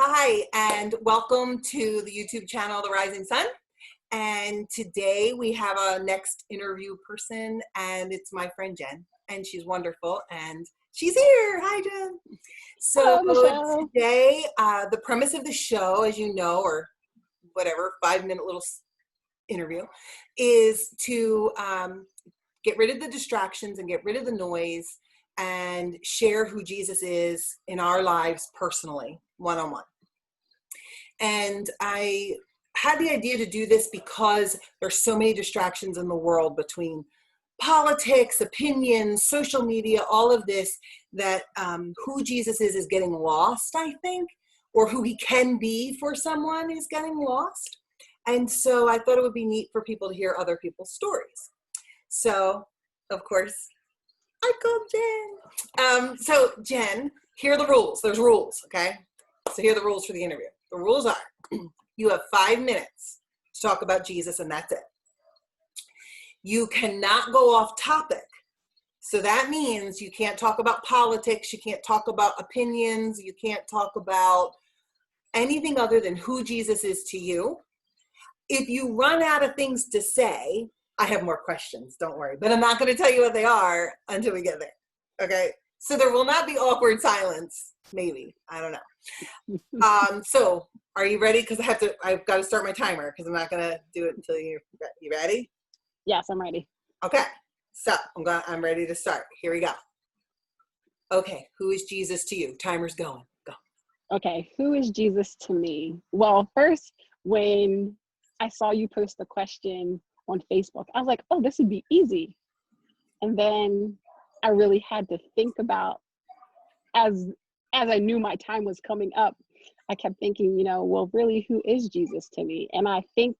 Hi, and welcome to the YouTube channel, The Rising Sun. And today we have a next interview person, and it's my friend Jen, and she's wonderful, and she's here. Hi, Jen. So Hello, Michelle. today, the premise of the show, as you know, or whatever, 5-minute little interview, is to get rid of the distractions and get rid of the noise and share who Jesus is in our lives personally, one-on-one. And I had the idea to do this because there's so many distractions in the world between politics, opinions, social media, all of this, that who Jesus is getting lost, I think, or who he can be for someone is getting lost. And so I thought it would be neat for people to hear other people's stories. So, of course, I called Jen. So Jen, here are the rules. There's rules, okay? So here are the rules for the interview. The rules are, you have 5 minutes to talk about Jesus, and that's it. You cannot go off topic. So that means you can't talk about politics, you can't talk about opinions, you can't talk about anything other than who Jesus is to you. If you run out of things to say, I have more questions, don't worry, but I'm not going to tell you what they are until we get there. Okay? So there will not be awkward silence, maybe. I don't know. So are you ready? Because I've got to start my timer because I'm not going to do it until you ready? Yes, I'm ready. Okay. So I'm ready to start. Here we go. Okay. Who is Jesus to you? Timer's going. Go. Okay, who is Jesus to me? Well, first, when I saw you post the question on Facebook, I was like, oh, this would be easy. And then I really had to think about, as I knew my time was coming up, I kept thinking, well, really, who is Jesus to me? And I think,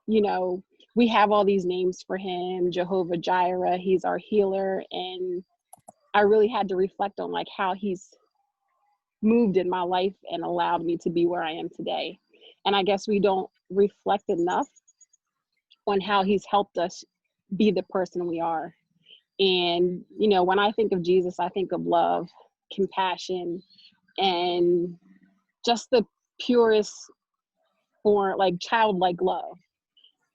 we have all these names for him, Jehovah Jireh, he's our healer. And I really had to reflect on like how he's moved in my life and allowed me to be where I am today. And I guess we don't reflect enough on how he's helped us be the person we are. And, when I think of Jesus, I think of love, compassion, and just the purest form, like childlike love.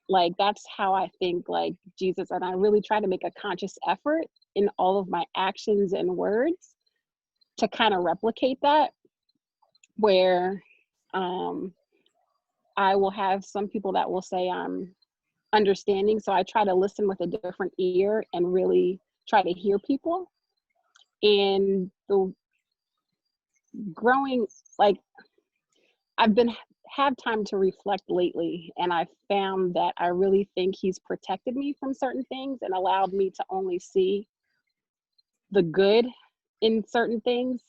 Like that's how I think like Jesus. And I really try to make a conscious effort in all of my actions and words to kind of replicate that, where I will have some people that will say I'm understanding. So I try to listen with a different ear and really try to hear people. And the growing, like have time to reflect lately, and I found that I really think he's protected me from certain things and allowed me to only see the good in certain things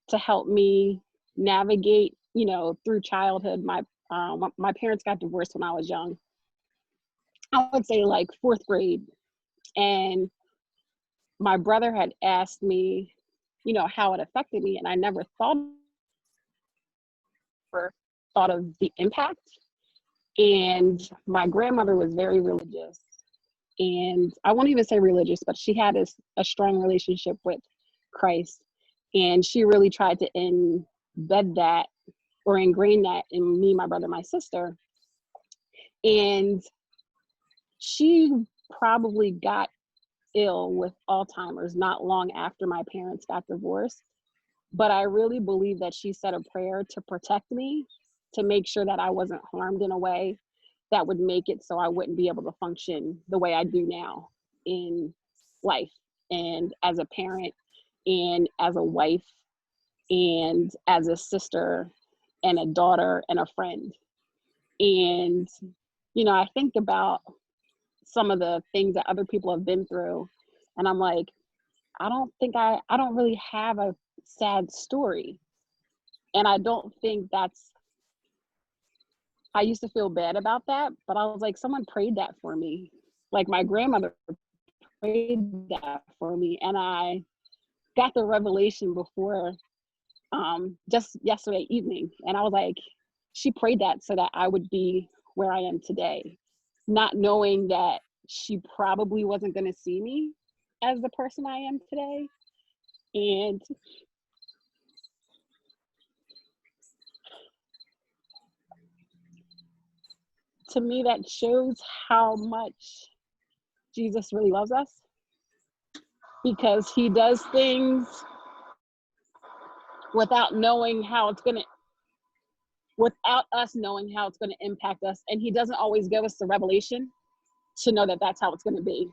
to help me navigate, through childhood. My parents got divorced when I was young. I would say like 4th grade, and my brother had asked me, how it affected me, and I never thought of the impact. And my grandmother was very religious, and I won't even say religious, but she had a strong relationship with Christ, and she really tried to embed that or ingrain that in me, my brother, my sister. And she probably got ill with Alzheimer's not long after my parents got divorced. But I really believe that she said a prayer to protect me, to make sure that I wasn't harmed in a way that would make it so I wouldn't be able to function the way I do now in life, and as a parent, and as a wife, and as a sister, and a daughter, and a friend. And, I think about some of the things that other people have been through, and I'm like, I don't really have a sad story. And I don't think I used to feel bad about that, but I was like, someone prayed that for me. Like my grandmother prayed that for me. And I got the revelation before just yesterday evening. And I was like, she prayed that so that I would be where I am today, not knowing that she probably wasn't going to see me as the person I am today. And to me, that shows how much Jesus really loves us, because he does things without knowing how it's going to, without us knowing how it's going to impact us. And he doesn't always give us the revelation to know that that's how it's going to be.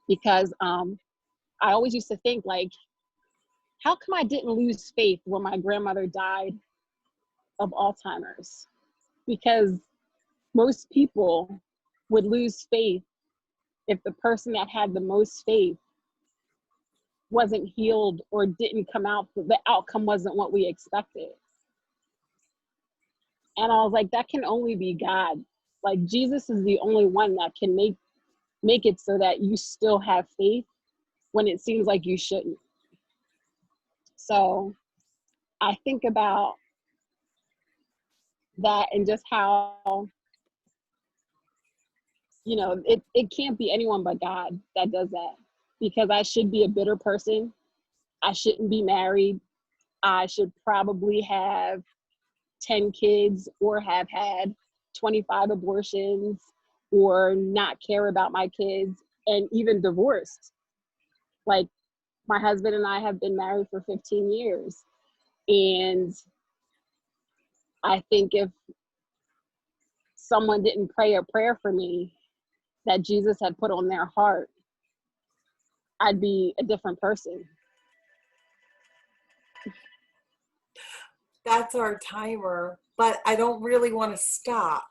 Because I always used to think, like, how come I didn't lose faith when my grandmother died of Alzheimer's? Because most people would lose faith if the person that had the most faith wasn't healed or didn't come out, the outcome wasn't what we expected. And I was like, that can only be God. Like, Jesus is the only one that can make it so that you still have faith when it seems like you shouldn't. So I think about that, and just how, you know, it can't be anyone but God that does that. Because I should be a bitter person. I shouldn't be married. I should probably have 10 kids or have had 25 abortions or not care about my kids, and even divorced. Like, my husband and I have been married for 15 years. And I think if someone didn't pray a prayer for me that Jesus had put on their heart, I'd be a different person. That's our timer, but I don't really want to stop.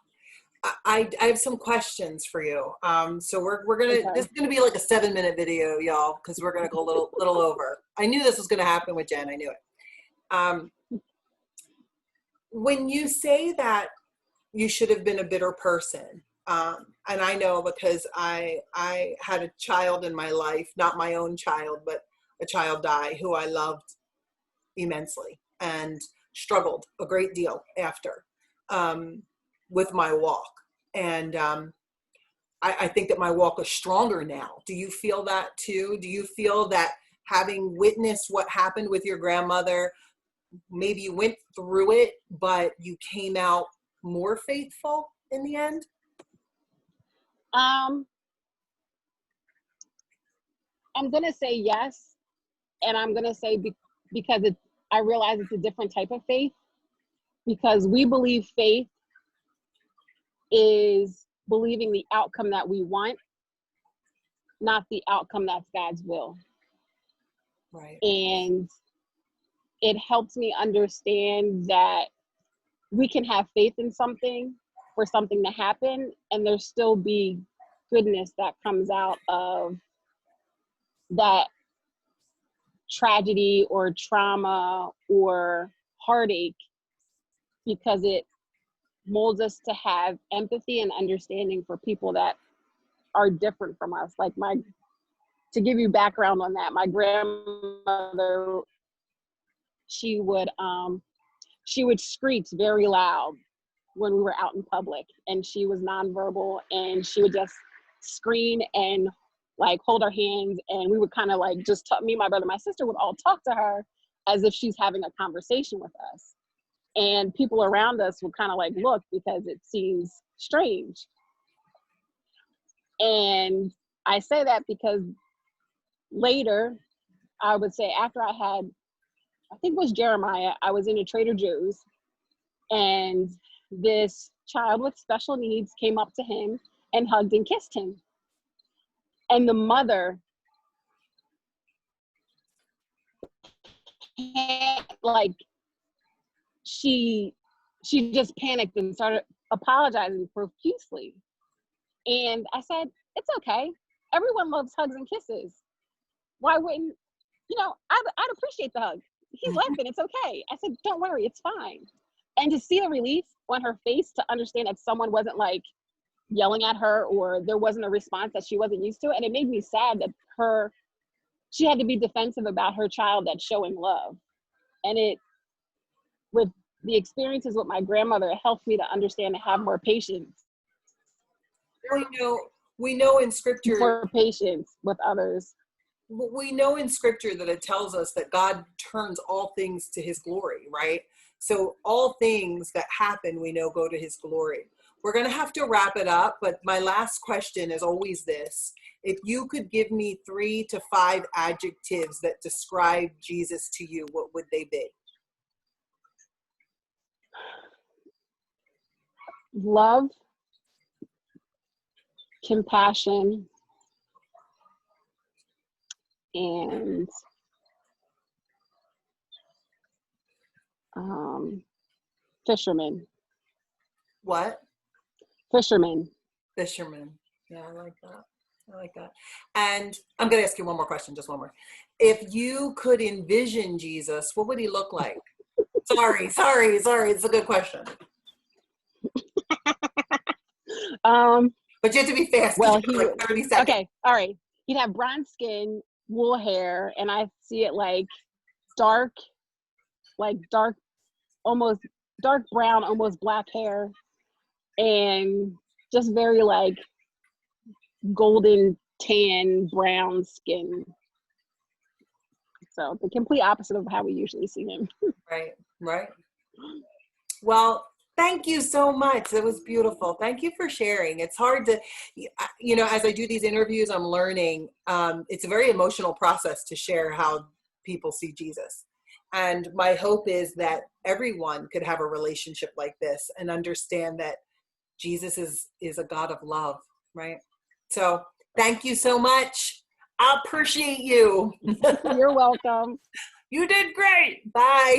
I have some questions for you. So we're gonna, Okay. this is gonna be like a 7-minute video, y'all, because we're gonna go a little over. I knew this was gonna happen with Jen. I knew it. When you say that you should have been a bitter person, and I know because I had a child in my life, not my own child, but a child die who I loved immensely and struggled a great deal after with my walk. And I think that my walk is stronger now. Do you feel that too? Do you feel that, having witnessed what happened with your grandmother, maybe you went through it, but you came out more faithful in the end? I'm gonna say yes, and I'm gonna say because I realize it's a different type of faith. Because we believe faith is believing the outcome that we want, not the outcome that's God's will. Right. And it helps me understand that we can have faith in something for something to happen, and there still be goodness that comes out of that tragedy or trauma or heartache, because it molds us to have empathy and understanding for people that are different from us. Like, to give you background on that, my grandmother, she would screech very loud when we were out in public, and she was nonverbal, and she would just scream and like hold our hands, and we would kind of like just me, my brother, my sister would all talk to her as if she's having a conversation with us. And people around us would kind of like look, because it seems strange. And I say that because later, I would say after I think it was Jeremiah, I was in a Trader Joe's, and this child with special needs came up to him and hugged and kissed him. And the mother, like, she just panicked and started apologizing profusely. And I said, it's okay. Everyone loves hugs and kisses. Why wouldn't, I'd appreciate the hug. He's laughing, it's okay. I said, don't worry, it's fine. And to see the relief on her face, to understand that someone wasn't like yelling at her, or there wasn't a response that she wasn't used to. And it made me sad that she had to be defensive about her child that's showing love. And with the experiences with my grandmother, it helped me to understand and have more patience. We know in scripture, more patience with others. We know in scripture that it tells us that God turns all things to his glory, right? So all things that happen, we know, go to his glory. we're going to have to wrap it up, but my last question is always this. If you could give me 3 to 5 adjectives that describe Jesus to you, what would they be? Love, compassion, and fisherman. What? Fisherman. Fisherman. Yeah, I like that. I like that. And I'm going to ask you one more question, just one more. If you could envision Jesus, what would he look like? Sorry. It's a good question. But you have to be fast. Well, You have like 30 seconds. okay, all right. He'd have brown skin, wool hair, and I see it like dark, almost dark brown, almost black hair, and just very like golden tan brown skin. So the complete opposite of how we usually see him. Right. Well, thank you so much. That was beautiful. Thank you for sharing. It's hard to, as I do these interviews, I'm learning. It's a very emotional process to share how people see Jesus. And my hope is that everyone could have a relationship like this and understand that Jesus is a God of love, right? So thank you so much. I appreciate you. You're welcome. You did great. Bye.